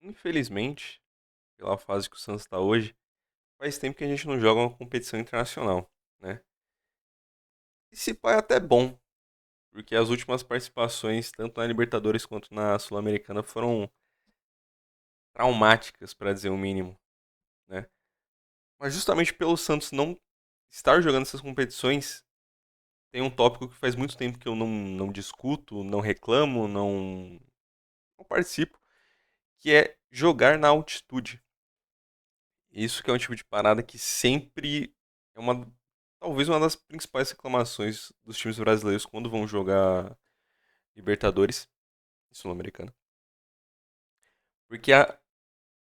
Infelizmente, pela fase que o Santos está hoje, faz tempo que a gente não joga uma competição internacional, né? E se pá é até bom, porque as últimas participações, tanto na Libertadores quanto na Sul-Americana, foram traumáticas, para dizer o mínimo, né? Mas justamente pelo Santos não estar jogando essas competições, tem um tópico que faz muito tempo que eu não discuto, não reclamo, não participo, que é jogar na altitude. Isso que é um tipo de parada que sempre é talvez uma das principais reclamações dos times brasileiros quando vão jogar Libertadores e Sul-Americana. Porque é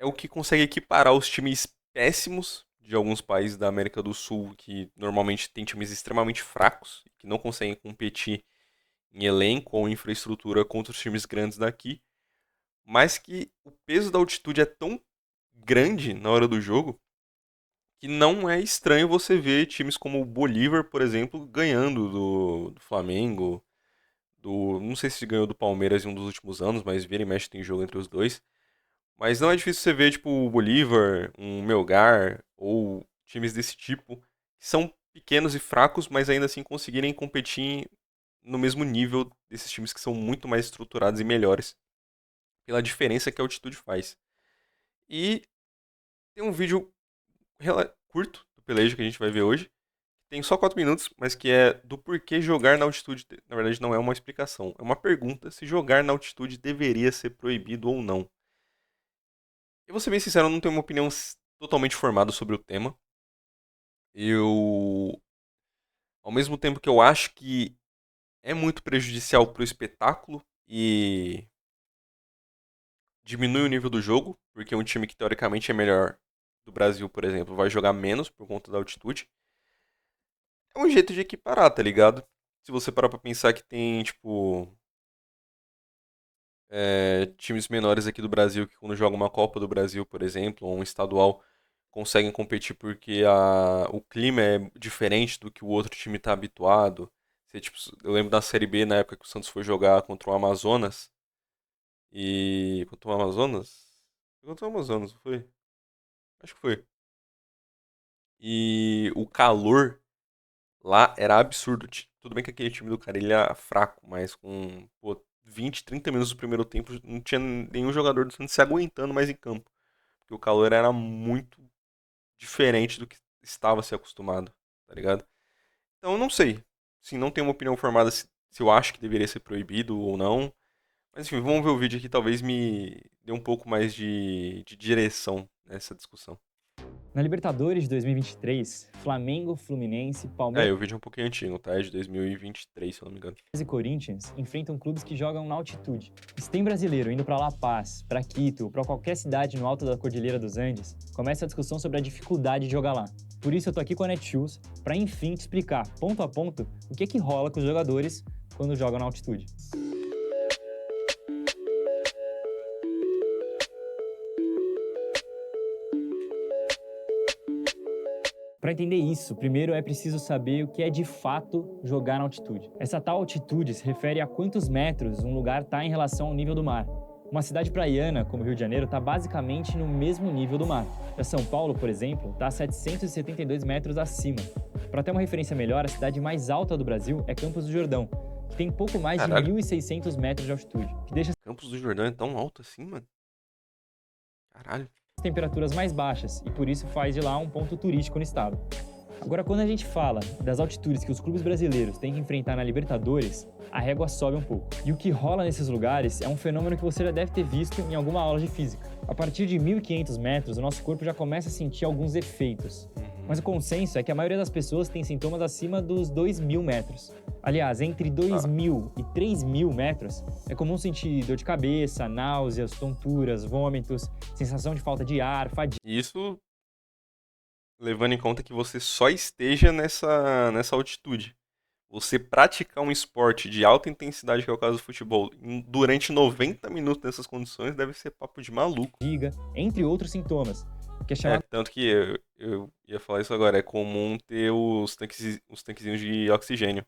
o que consegue equiparar os times péssimos de alguns países da América do Sul, que normalmente tem times extremamente fracos, que não conseguem competir em elenco ou infraestrutura contra os times grandes daqui, mas que o peso da altitude é tão grande na hora do jogo que não é estranho você ver times como o Bolívar, por exemplo, ganhando do Flamengo, não sei se ganhou do Palmeiras em um dos últimos anos, mas vira e mexe tem jogo entre os dois. Mas não é difícil você ver tipo o Bolívar, um Melgar ou times desse tipo que são pequenos e fracos, mas ainda assim conseguirem competir no mesmo nível desses times que são muito mais estruturados e melhores, pela diferença que a altitude faz. E tem um vídeo curto do Pelejo que a gente vai ver hoje. Tem só 4 minutos, mas que é do porquê jogar na altitude. Na verdade, não é uma explicação. É uma pergunta se jogar na altitude deveria ser proibido ou não. Eu vou ser bem sincero, eu não tenho uma opinião totalmente formada sobre o tema. Eu, ao mesmo tempo que eu acho que é muito prejudicial pro espetáculo e diminui o nível do jogo, porque um time que teoricamente é melhor do Brasil, por exemplo, vai jogar menos por conta da altitude. É um jeito de equiparar, tá ligado? Se você parar pra pensar que tem, tipo, times menores aqui do Brasil que quando jogam uma Copa do Brasil, por exemplo, ou um estadual, conseguem competir porque o clima é diferente do que o outro time está habituado. Tipo, eu lembro da Série B na época que o Santos foi jogar contra o Amazonas. E. Contra o Amazonas? Foi contra o Amazonas, não foi? Acho que foi. E o calor lá era absurdo. Tudo bem que aquele time do cara ele era fraco, mas com 20, 30 minutos do primeiro tempo não tinha nenhum jogador do Santos se aguentando mais em campo. Porque o calor era muito diferente do que estava se acostumado, tá ligado? Então eu não sei. Sim, não tenho uma opinião formada se eu acho que deveria ser proibido ou não. Mas enfim, vamos ver o vídeo aqui, talvez me dê um pouco mais de direção nessa discussão. Na Libertadores de 2023, Flamengo, Fluminense, Palmeiras O vídeo é um pouquinho antigo, tá? É de 2023, se eu não me engano. e Corinthians enfrentam clubes que jogam na altitude. Se tem brasileiro indo para La Paz, para Quito ou para qualquer cidade no alto da Cordilheira dos Andes, começa a discussão sobre a dificuldade de jogar lá. Por isso eu tô aqui com a Netshoes para enfim te explicar, ponto a ponto, o que rola com os jogadores quando jogam na altitude. Para entender isso, primeiro é preciso saber o que é de fato jogar na altitude. Essa tal altitude se refere a quantos metros um lugar está em relação ao nível do mar. Uma cidade praiana, como Rio de Janeiro, está basicamente no mesmo nível do mar. Já São Paulo, por exemplo, está a 772 metros acima. Para ter uma referência melhor, a cidade mais alta do Brasil é Campos do Jordão, que tem pouco mais de Caralho, 1.600 metros de altitude, que deixa Campos do Jordão é tão alto assim, mano? Caralho. as temperaturas mais baixas e por isso faz de lá um ponto turístico no estado. Agora, quando a gente fala das altitudes que os clubes brasileiros têm que enfrentar na Libertadores, a régua sobe um pouco. E o que rola nesses lugares é um fenômeno que você já deve ter visto em alguma aula de física. A partir de 1.500 metros, o nosso corpo já começa a sentir alguns efeitos. Uhum. Mas o consenso é que a maioria das pessoas tem sintomas acima dos 2.000 metros. Aliás, entre Tá. 2.000 e 3.000 metros, é comum sentir dor de cabeça, náuseas, tonturas, vômitos, sensação de falta de ar, fadiga. Isso levando em conta que você só esteja nessa altitude. Você praticar um esporte de alta intensidade, que é o caso do futebol, durante 90 minutos nessas condições, deve ser papo de maluco. Entre outros sintomas, que é chamado Tanto que eu ia falar isso agora, é comum ter os tanquezinhos de oxigênio,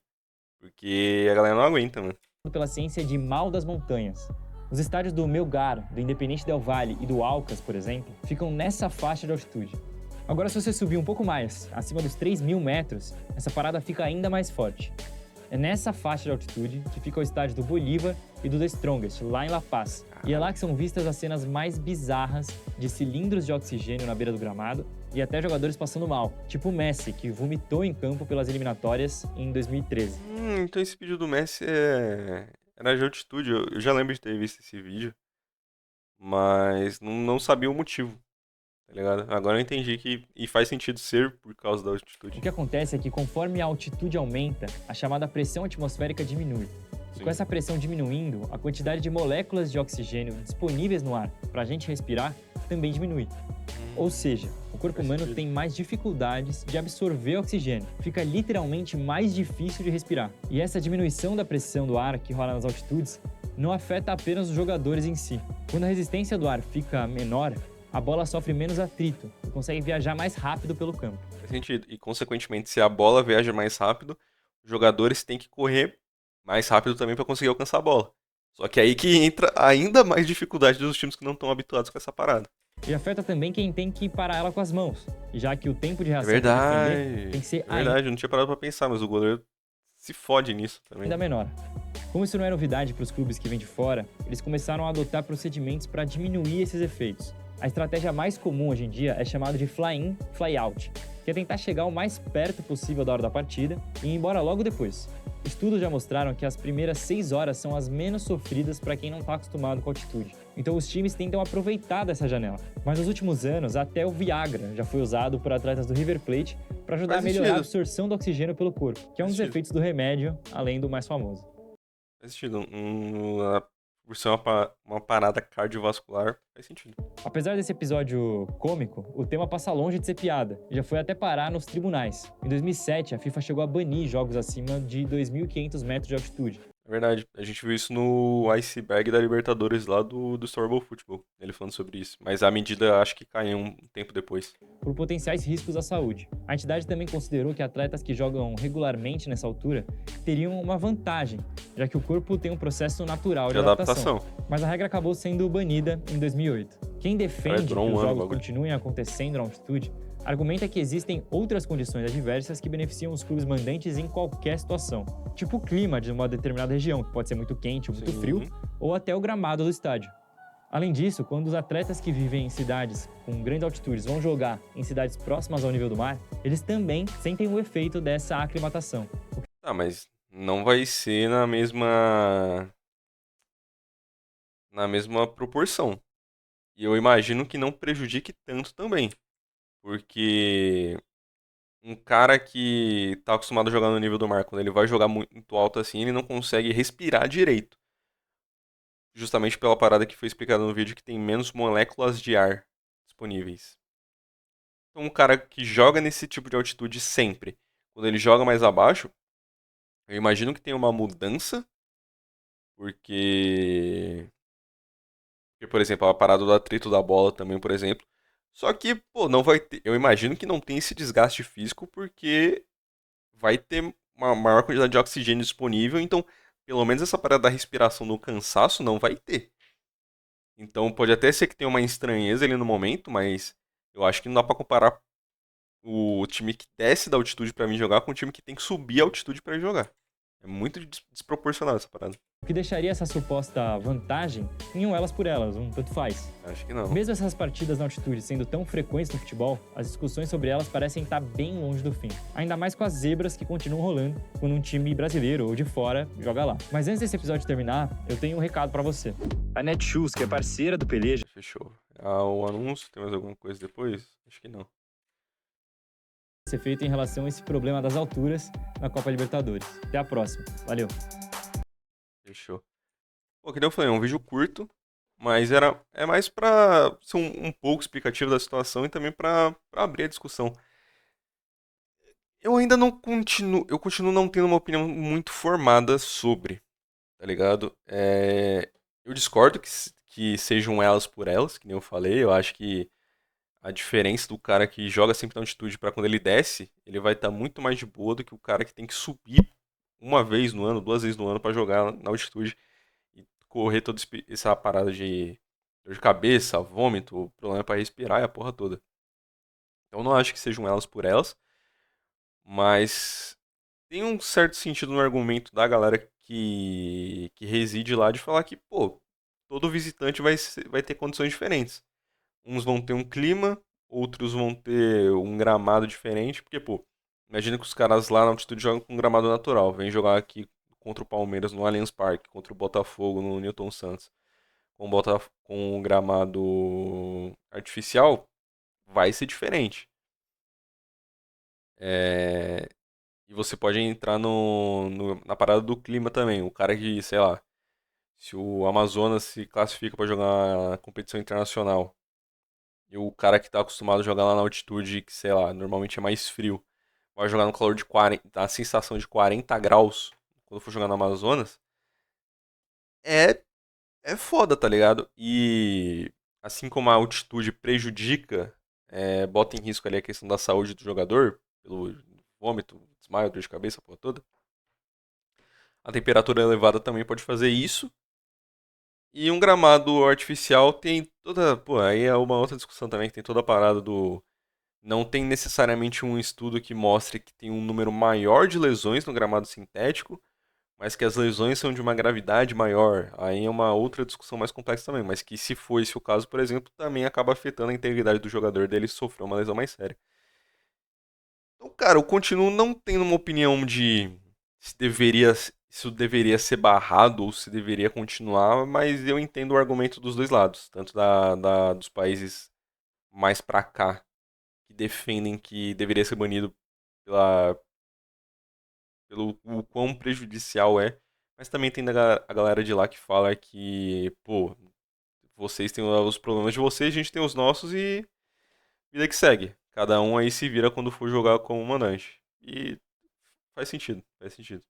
porque a galera não aguenta, mano. pela ciência de mal das montanhas. Os estádios do Melgar, do Independente Del Valle e do Alcas, por exemplo, ficam nessa faixa de altitude. Agora, se você subir um pouco mais, acima dos 3.000 metros, essa parada fica ainda mais forte. É nessa faixa de altitude que fica o estádio do Bolívar e do The Strongest, lá em La Paz. E é lá que são vistas as cenas mais bizarras de cilindros de oxigênio na beira do gramado e até jogadores passando mal, tipo o Messi, que vomitou em campo pelas eliminatórias em 2013. Então esse vídeo do Messi era de altitude. Eu já lembro de ter visto esse vídeo, mas não sabia o motivo, tá ligado? Agora eu entendi e faz sentido ser por causa da altitude. O que acontece é que conforme a altitude aumenta, a chamada pressão atmosférica diminui. E com essa pressão diminuindo, a quantidade de moléculas de oxigênio disponíveis no ar para a gente respirar também diminui. Ou seja, o corpo humano tem mais dificuldades de absorver oxigênio. Fica literalmente mais difícil de respirar. E essa diminuição da pressão do ar que rola nas altitudes não afeta apenas os jogadores em si. Quando a resistência do ar fica menor, a bola sofre menos atrito e consegue viajar mais rápido pelo campo. Faz sentido. E, consequentemente, se a bola viaja mais rápido, os jogadores têm que correr mais rápido também para conseguir alcançar a bola. Só que aí que entra ainda mais dificuldade dos times que não estão habituados com essa parada. E afeta também quem tem que parar ela com as mãos, já que o tempo de reação para defender tem que ser verdade, eu não tinha parado pra pensar, mas o goleiro se fode nisso também. ainda menor. Como isso não é novidade para os clubes que vêm de fora, eles começaram a adotar procedimentos para diminuir esses efeitos. A estratégia mais comum hoje em dia é chamada de fly-in, fly-out, que é tentar chegar o mais perto possível da hora da partida e ir embora logo depois. Estudos já mostraram que as primeiras 6 horas são as menos sofridas para quem não está acostumado com a altitude. Então os times tentam aproveitar dessa janela. Mas nos últimos anos, até o Viagra já foi usado por atletas do River Plate para ajudar a melhorar a absorção do oxigênio pelo corpo, que é um dos efeitos do remédio, além do mais famoso. Faz sentido. Por ser uma parada cardiovascular, faz sentido. Apesar desse episódio cômico, o tema passa longe de ser piada e já foi até parar nos tribunais. Em 2007, a FIFA chegou a banir jogos acima de 2.500 metros de altitude. É verdade, a gente viu isso no Iceberg da Libertadores lá do Storable Football, ele falando sobre isso. Mas a medida acho que caiu um tempo depois. Por potenciais riscos à saúde. A entidade também considerou que atletas que jogam regularmente nessa altura teriam uma vantagem, já que o corpo tem um processo natural de adaptação. Mas a regra acabou sendo banida em 2008. Quem defende que os jogos continuem acontecendo na altitude argumenta que existem outras condições adversas que beneficiam os clubes mandantes em qualquer situação, tipo o clima de uma determinada região, que pode ser muito quente ou muito frio, ou até o gramado do estádio. Além disso, quando os atletas que vivem em cidades com grandes altitudes vão jogar em cidades próximas ao nível do mar, eles também sentem o efeito dessa aclimatação. Tá, mas não vai ser na mesma proporção. E eu imagino que não prejudique tanto também. Porque um cara que tá acostumado a jogar no nível do mar, quando ele vai jogar muito alto assim, ele não consegue respirar direito. Justamente pela parada que foi explicada no vídeo, que tem menos moléculas de ar disponíveis. Então um cara que joga nesse tipo de altitude sempre, quando ele joga mais abaixo, eu imagino que tem uma mudança, porque por exemplo, a parada do atrito da bola também, por exemplo. Só que, pô, não vai ter. Eu imagino que não tem esse desgaste físico porque vai ter uma maior quantidade de oxigênio disponível, então, pelo menos essa parada da respiração no cansaço não vai ter. Então, pode até ser que tenha uma estranheza ali no momento, mas eu acho que não dá pra comparar o time que desce da altitude pra mim jogar com o time que tem que subir a altitude pra ir jogar. É muito desproporcional essa parada. O que deixaria essa suposta vantagem em um elas por elas, um tanto faz. Acho que não. Mesmo essas partidas na altitude sendo tão frequentes no futebol, as discussões sobre elas parecem estar bem longe do fim. Ainda mais com as zebras que continuam rolando quando um time brasileiro ou de fora joga lá. Mas antes desse episódio terminar, eu tenho um recado pra você. A Netshoes, que é parceira do Peleja... Fechou. O anúncio, tem mais alguma coisa depois? Acho que não. Ser feito em relação a esse problema das alturas na Copa Libertadores. Até a próxima. Valeu. Fechou. Pô, que nem eu falei, é um vídeo curto, mas é mais pra ser um pouco explicativo da situação e também pra abrir a discussão. Eu ainda não continuo, eu continuo não tendo uma opinião muito formada sobre, tá ligado? Eu discordo que sejam elas por elas, que nem eu falei, eu acho que a diferença do cara que joga sempre na altitude pra quando ele desce, ele vai estar muito mais de boa do que o cara que tem que subir uma vez no ano, 2 vezes no ano pra jogar na altitude. E correr toda essa parada de dor de cabeça, vômito, problema pra respirar e a porra toda. Então eu não acho que sejam elas por elas, mas tem um certo sentido no argumento da galera que reside lá de falar que, pô, todo visitante vai ter condições diferentes. Uns vão ter um clima, outros vão ter um gramado diferente, porque, pô, imagina que os caras lá na altitude jogam com um gramado natural, vem jogar aqui contra o Palmeiras no Allianz Parque, contra o Botafogo no Newton Santos, com um gramado artificial, vai ser diferente. É, e você pode entrar na parada do clima também. O cara que, sei lá, se o Amazonas se classifica para jogar competição internacional e o cara que tá acostumado a jogar lá na altitude, que, sei lá, normalmente é mais frio, vai jogar no calor de 40, a sensação de 40 graus quando for jogar no Amazonas, é, é foda, tá ligado? E assim como a altitude prejudica, bota em risco ali a questão da saúde do jogador, pelo vômito, desmaio, dor de cabeça, porra toda. A temperatura elevada também pode fazer isso. E um gramado artificial tem toda. Pô, aí é uma outra discussão também, que tem toda a parada do. Não tem necessariamente um estudo que mostre que tem um número maior de lesões no gramado sintético, mas que as lesões são de uma gravidade maior. Aí é uma outra discussão mais complexa também, mas que se for esse o caso, por exemplo, também acaba afetando a integridade do jogador dele sofrer uma lesão mais séria. Então, cara, eu continuo não tendo uma opinião de se isso deveria ser barrado ou se deveria continuar, mas eu entendo o argumento dos dois lados, tanto dos países mais pra cá, que defendem que deveria ser banido pela, pelo o quão prejudicial é, mas também tem a galera de lá que fala que, pô, vocês têm os problemas de vocês, a gente tem os nossos e vida que segue. Cada um aí se vira quando for jogar como mandante. E faz sentido, faz sentido.